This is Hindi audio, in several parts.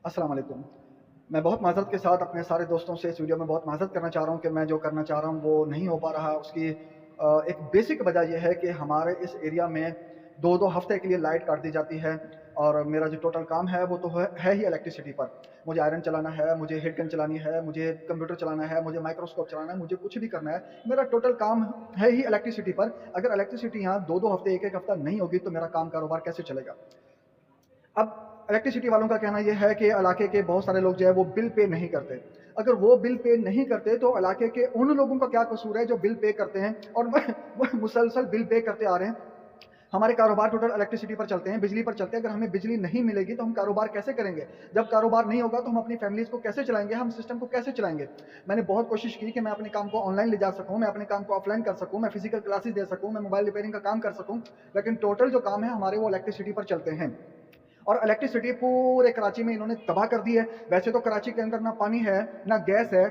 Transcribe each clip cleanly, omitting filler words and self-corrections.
अस्सलाम वालेकुम। मैं बहुत माज़रत के साथ अपने सारे दोस्तों से इस वीडियो में बहुत माज़रत करना चाह रहा हूँ कि मैं जो करना चाह रहा हूँ वो नहीं हो पा रहा। उसकी एक बेसिक वजह ये है कि हमारे इस एरिया में 2-2 हफ़्ते के लिए लाइट काट दी जाती है और मेरा जो टोटल काम है वो तो है ही इलेक्ट्रिसिटी पर। मुझे आयरन चलाना है, मुझे हीट गन चलानी है, मुझे कंप्यूटर चलाना है, मुझे माइक्रोस्कोप चलाना है, मुझे कुछ भी करना है। मेरा टोटल काम है ही इलेक्ट्रिसिटी पर। अगर इलेक्ट्रिसिटी यहाँ 2-2 हफ़्ते, 1-1 हफ़्ता नहीं होगी तो मेरा काम कारोबार कैसे चलेगा? अब इलेक्ट्रिसिटी वालों का कहना ये है कि इलाके के बहुत सारे लोग जो है वो बिल पे नहीं करते। अगर वो बिल पे नहीं करते तो इलाके के उन लोगों का क्या कसूर है जो बिल पे करते हैं और वह मुसलसल बिल पे करते आ रहे हैं। हमारे कारोबार टोटल इलेक्ट्रिसिटी पर चलते हैं, बिजली पर चलते हैं। अगर हमें बिजली नहीं मिलेगी तो हम कारोबार कैसे करेंगे? जब कारोबार नहीं होगा तो हम अपनी फैमिलीज़ को कैसे चलाएँगे? हम सिस्टम को कैसे चलाएँगे? मैंने बहुत कोशिश की कि मैं अपने काम को ऑनलाइन ले जा सकूँ, मैं अपने काम को ऑफलाइन कर सकूँ, मैं फिज़िकल क्लासेस दे सकूँ, मैं मोबाइल रिपेयरिंग का काम कर सकूँ, लेकिन टोटल जो काम है हमारे वो इलेक्ट्रिसिटी पर चलते हैं। और इलेक्ट्रिसिटी पूरे कराची में इन्होंने तबाह कर दी है। वैसे तो कराची के अंदर ना पानी है, ना गैस है,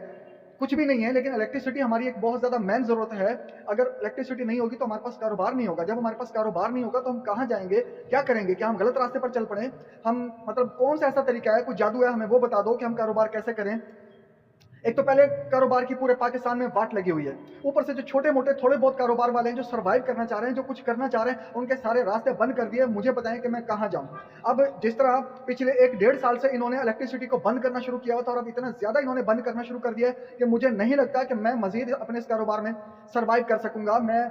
कुछ भी नहीं है, लेकिन इलेक्ट्रिसिटी हमारी एक बहुत ज़्यादा मेन ज़रूरत है। अगर इलेक्ट्रिसिटी नहीं होगी तो हमारे पास कारोबार नहीं होगा। जब हमारे पास कारोबार नहीं होगा तो हम कहाँ जाएँगे? क्या करेंगे? क्या हम गलत रास्ते पर चल पड़े? हम मतलब कौन-सा ऐसा तरीका है, कोई जादू है, हमें वो बता दो कि हम कारोबार कैसे करें? एक तो पहले कारोबार की पूरे पाकिस्तान में वाट लगी हुई है। ऊपर से जो छोटे-मोटे थोड़े बहुत कारोबार वाले हैं, जो सर्वाइव करना चाह रहे हैं, जो कुछ करना चाह रहे हैं, उनके सारे रास्ते बंद कर दिए। मुझे बताएँ कि मैं कहाँ जाऊँ? अब जिस तरह पिछले 1 डेढ़ साल से इन्होंने इलेक्ट्रिसिटी को बंद करना शुरू किया हुआ था और अब इतना ज़्यादा इन्होंने बंद करना शुरू कर दिया है कि मुझे नहीं लगता कि मैं मज़ीद अपने इस कारोबार में सर्वाइव कर सकूँगा। मैं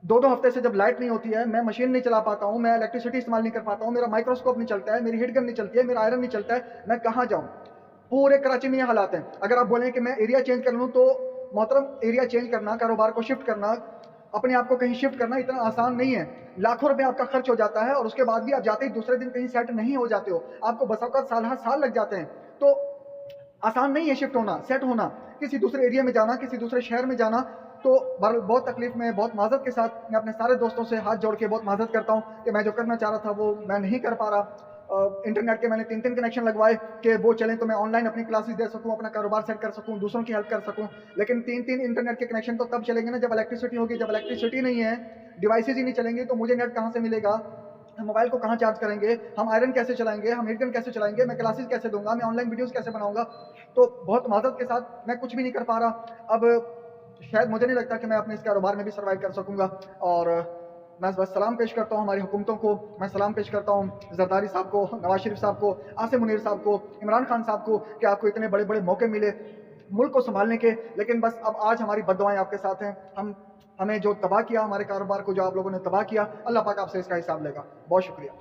2-2 हफ्ते से जब लाइट नहीं होती है, मैं मशीन नहीं चला पाता हूँ, मैं इलेक्ट्रिसिटी इस्तेमाल नहीं कर पाता हूँ, मेरा माइक्रोस्कोप नहीं चलता है, मेरी हीट गन नहीं चलती है, मेरा आयरन नहीं चलता है, मैं कहाँ जाऊँ? पूरे कराची में ये हालात हैं। अगर आप बोलें कि मैं एरिया चेंज कर लूँ तो मोहतरम एरिया चेंज करना, कारोबार को शिफ्ट करना, अपने आप को कहीं शिफ्ट करना इतना आसान नहीं है। लाखों रुपए आपका खर्च हो जाता है और उसके बाद भी आप जाते ही दूसरे दिन कहीं सेट नहीं हो जाते हो। आपको बसा औक़ात साल हर साल लग जाते हैं। तो आसान नहीं है शिफ्ट होना, सेट होना, किसी दूसरे एरिया में जाना, किसी दूसरे शहर में जाना। तो बहरहाल बहुत तकलीफ़ में, बहुत माज़रत के साथ मैं अपने सारे दोस्तों से हाथ जोड़ के बहुत माज़रत करता हूँ कि मैं जो करना चाह रहा था वो मैं नहीं कर पा रहा। इंटरनेट के मैंने 3-3 कनेक्शन लगवाए कि वो चलें तो मैं ऑनलाइन अपनी क्लासेस दे सकूँ, अपना कारोबार सेट कर सकूँ, दूसरों की हेल्प कर सकूँ। लेकिन 3-3 इंटरनेट के कनेक्शन तो तब चलेंगे ना जब इलेक्ट्रिसिटी होगी। जब इलेक्ट्रिसिटी नहीं है, डिवाइसेज़ ही नहीं चलेंगी तो मुझे नेट कहाँ से मिलेगा? हम मोबाइल को कहाँ चार्ज करेंगे? हम आयरन कैसे चलाएँगे? हम हीट गन कैसे चलाएँगे? मैं क्लासेस कैसे दूँगा? मैं ऑनलाइन वीडियोज़ कैसे बनाऊँगा? तो बहुत माज़रत के साथ मैं कुछ भी नहीं कर पा रहा। अब शायद मुझे नहीं लगता कि मैं अपने इस कारोबार में भी सर्वाइव कर सकूँगा और मैं बस सलाम पेश करता हूँ हमारी हुकूमतों को। मैं सलाम पेश करता हूँ ज़रदारी साहब को, नवाज़ शरीफ साहब को, आसिम मुनीर साहब को, इमरान खान साहब को कि आपको इतने बड़े-बड़े मौके मिले मुल्क को सँभालने के। लेकिन बस अब आज हमारी बद्दुआएँ आपके साथ हैं। हमें जो तबाह किया, हमारे कारोबार को जो आप लोगों ने तबाह किया, अल्लाह पाक आपसे इसका हिसाब लेगा। बहुत शुक्रिया।